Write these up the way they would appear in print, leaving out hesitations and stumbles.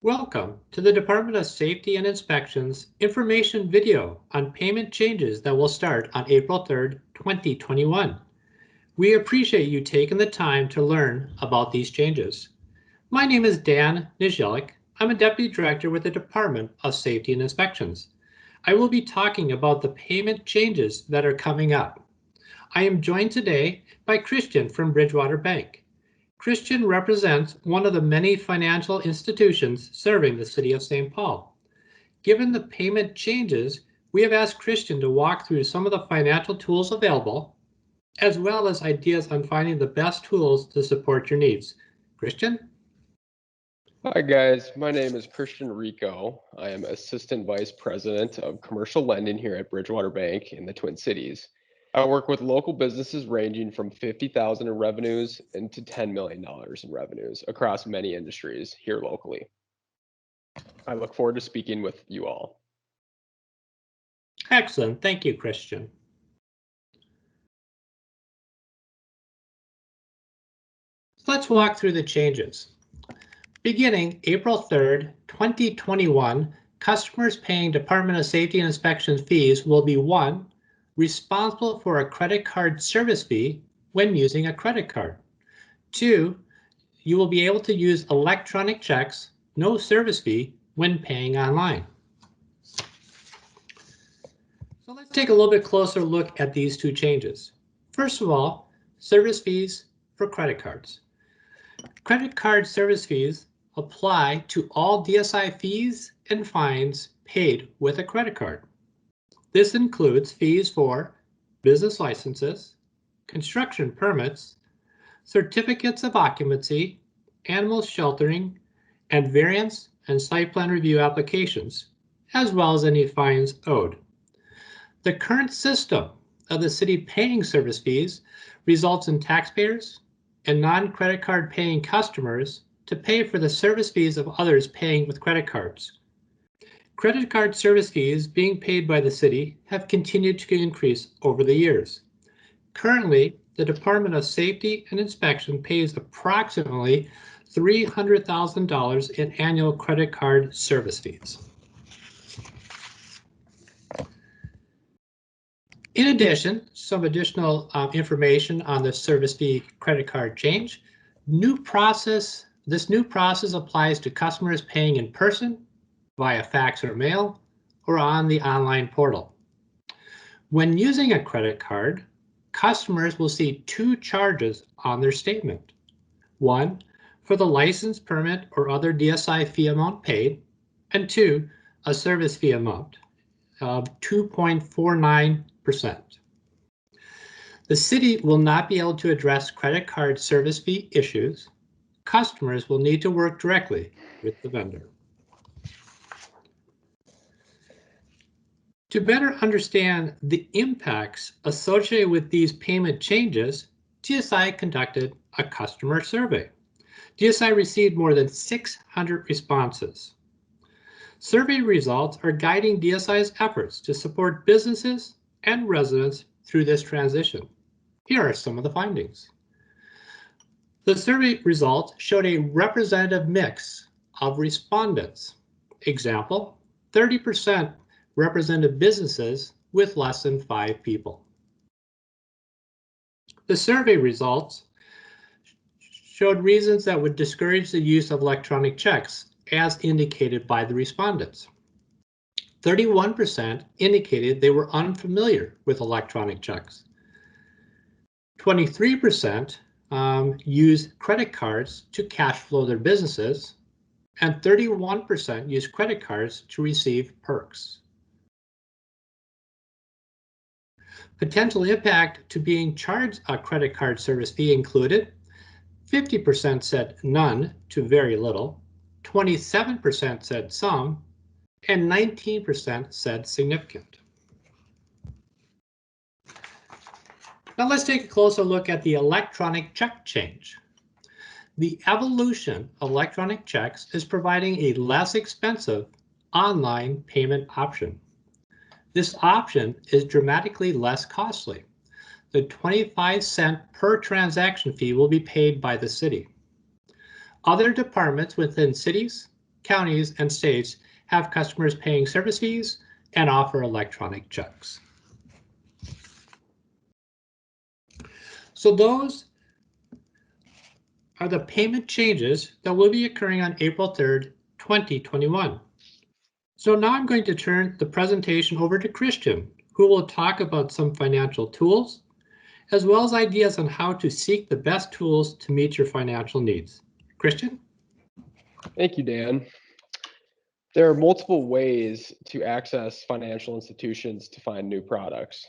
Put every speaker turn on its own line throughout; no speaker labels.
Welcome to the Department of Safety and Inspections information video on payment changes that will start on April 3rd, 2021. We appreciate you taking the time to learn about these changes. My name is Dan Nijelik. I'm a Deputy Director with the Department of Safety and Inspections. I will be talking about the payment changes that are coming up. I am joined today by Christian from Bridgewater Bank. Christian represents one of the many financial institutions serving the City of St. Paul. Given the payment changes, we have asked Christian to walk through some of the financial tools available, as well as ideas on finding the best tools to support your needs. Christian?
Hi guys, my name is Christian Rico. I am Assistant Vice President of Commercial Lending here at Bridgewater Bank in the Twin Cities. I work with local businesses ranging from $50,000 in revenues into $10 million in revenues across many industries here locally. I look forward to speaking with you all.
Excellent, thank you, Christian. Let's walk through the changes. Beginning April 3rd, 2021, customers paying Department of Safety and Inspection fees will be 1. Responsible for a credit card service fee when using a credit card. 2. You will be able to use electronic checks, no service fee, when paying online. So let's take a little bit closer look at these two changes. First of all, service fees for credit cards. Credit card service fees apply to all DSI fees and fines paid with a credit card. This includes fees for business licenses, construction permits, certificates of occupancy, animal sheltering, and variance and site plan review applications, as well as any fines owed. The current system of the city paying service fees results in taxpayers and non-credit card paying customers to pay for the service fees of others paying with credit cards. Credit card service fees being paid by the city have continued to increase over the years. Currently, the Department of Safety and Inspection pays approximately $300,000 in annual credit card service fees. In addition, some additional information on the service fee credit card change. This new process applies to customers paying in person, via fax or mail, or on the online portal. When using a credit card, customers will see 2 charges on their statement. 1, for the license, permit, or other DSI fee amount paid, and 2, a service fee amount of 2.49%. The city will not be able to address credit card service fee issues. Customers will need to work directly with the vendor. To better understand the impacts associated with these payment changes, DSI conducted a customer survey. DSI received more than 600 responses. Survey results are guiding DSI's efforts to support businesses and residents through this transition. Here are some of the findings. The survey results showed a representative mix of respondents. Example, 30% represented businesses with less than 5 people. The survey results showed reasons that would discourage the use of electronic checks, as indicated by the respondents. 31% indicated they were unfamiliar with electronic checks. 23% used credit cards to cash flow their businesses, and 31% used credit cards to receive perks. Potential impact to being charged a credit card service fee included 50% said none to very little, 27% said some, and 19% said significant. Now let's take a closer look at the electronic check change. The evolution of electronic checks is providing a less expensive online payment option. This option is dramatically less costly. The 25-cent per transaction fee will be paid by the city. Other departments within cities, counties, and states have customers paying service fees and offer electronic checks. So those are the payment changes that will be occurring on April 3rd, 2021. So now I'm going to turn the presentation over to Christian, who will talk about some financial tools, as well as ideas on how to seek the best tools to meet your financial needs. Christian?
Thank you, Dan. There are multiple ways to access financial institutions to find new products.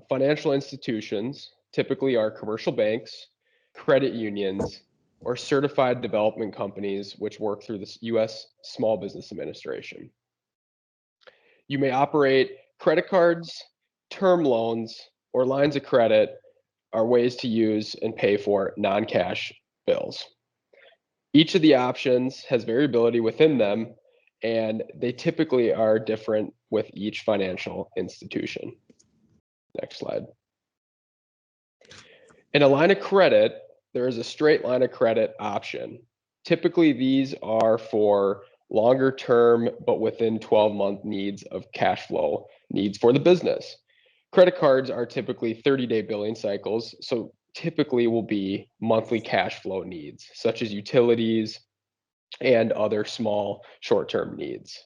Financial institutions typically are commercial banks, credit unions, or certified development companies which work through the U.S. Small Business Administration. You may operate credit cards, term loans, or lines of credit are ways to use and pay for non-cash bills. Each of the options has variability within them, and they typically are different with each financial institution. Next slide. In a line of credit, there is a straight line of credit option. Typically, these are for longer term, but within 12-month needs of cash flow needs for the business. Credit cards are typically 30-day billing cycles, so typically will be monthly cash flow needs, such as utilities and other small short-term needs.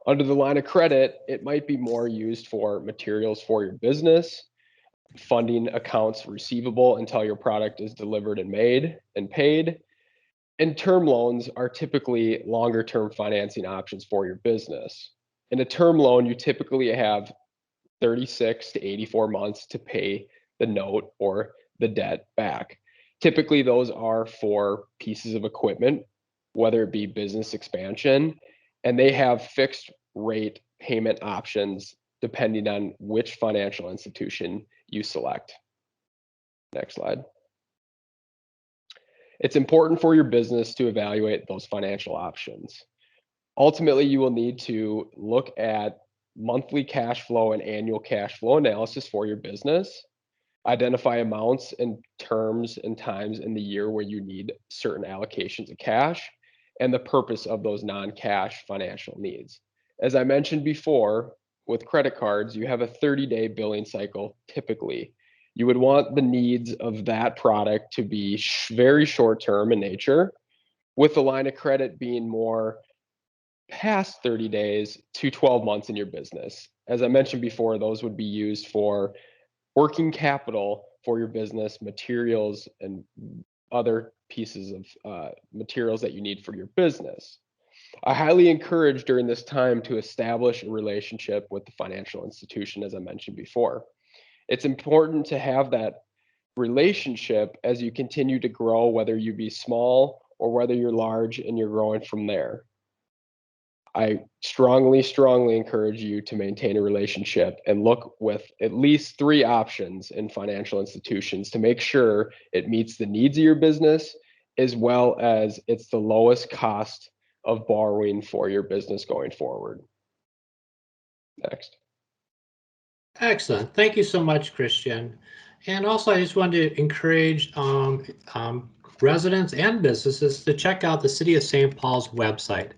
Under the line of credit, it might be more used for materials for your business, funding accounts receivable until your product is delivered and made and paid. And term loans are typically longer term financing options for your business. In a term loan, you typically have 36 to 84 months to pay the note or the debt back. Typically, those are for pieces of equipment, whether it be business expansion, and they have fixed rate payment options depending on which financial institution you select. Next slide. It's important for your business to evaluate those financial options. Ultimately, you will need to look at monthly cash flow and annual cash flow analysis for your business, identify amounts and terms and times in the year where you need certain allocations of cash, and the purpose of those non-cash financial needs. As I mentioned before, with credit cards, you have a 30-day billing cycle typically. You would want the needs of that product to be very short-term in nature, with the line of credit being more past 30 days to 12 months in your business. As I mentioned before, those would be used for working capital for your business, materials, and other pieces of materials that you need for your business. I highly encourage during this time to establish a relationship with the financial institution, as I mentioned before. It's important to have that relationship as you continue to grow, whether you be small or whether you're large and you're growing from there. I strongly encourage you to maintain a relationship and look with at least 3 options in financial institutions to make sure it meets the needs of your business, as well as it's the lowest cost of borrowing for your business going forward. Next.
Excellent. Thank you so much, Christian. And also, I just wanted to encourage residents and businesses to check out the City of St. Paul's website.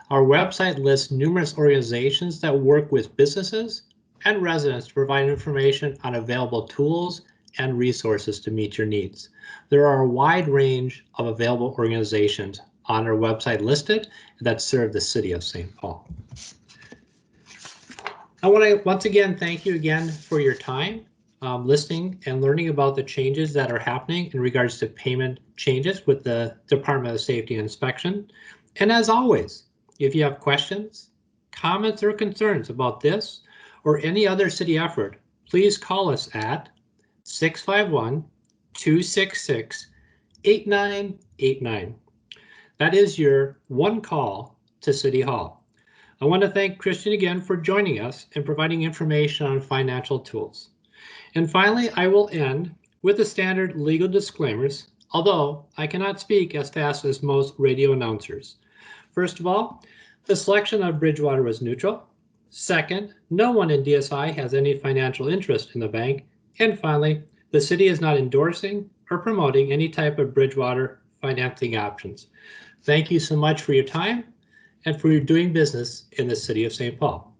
Our website lists numerous organizations that work with businesses and residents to provide information on available tools and resources to meet your needs. There are a wide range of available organizations on our website listed that serve the City of St. Paul. I want to once again thank you again for your time listening and learning about the changes that are happening in regards to payment changes with the Department of Safety and Inspection. And as always, if you have questions, comments, or concerns about this or any other city effort, please call us at 651-266-8989. That is your one call to City Hall. I want to thank Christian again for joining us and providing information on financial tools. And finally, I will end with the standard legal disclaimers, although I cannot speak as fast as most radio announcers. First of all, the selection of Bridgewater was neutral. Second, no one in DSI has any financial interest in the bank. And finally, the city is not endorsing or promoting any type of Bridgewater financing options. Thank you so much for your time, and for doing business in the city of St. Paul.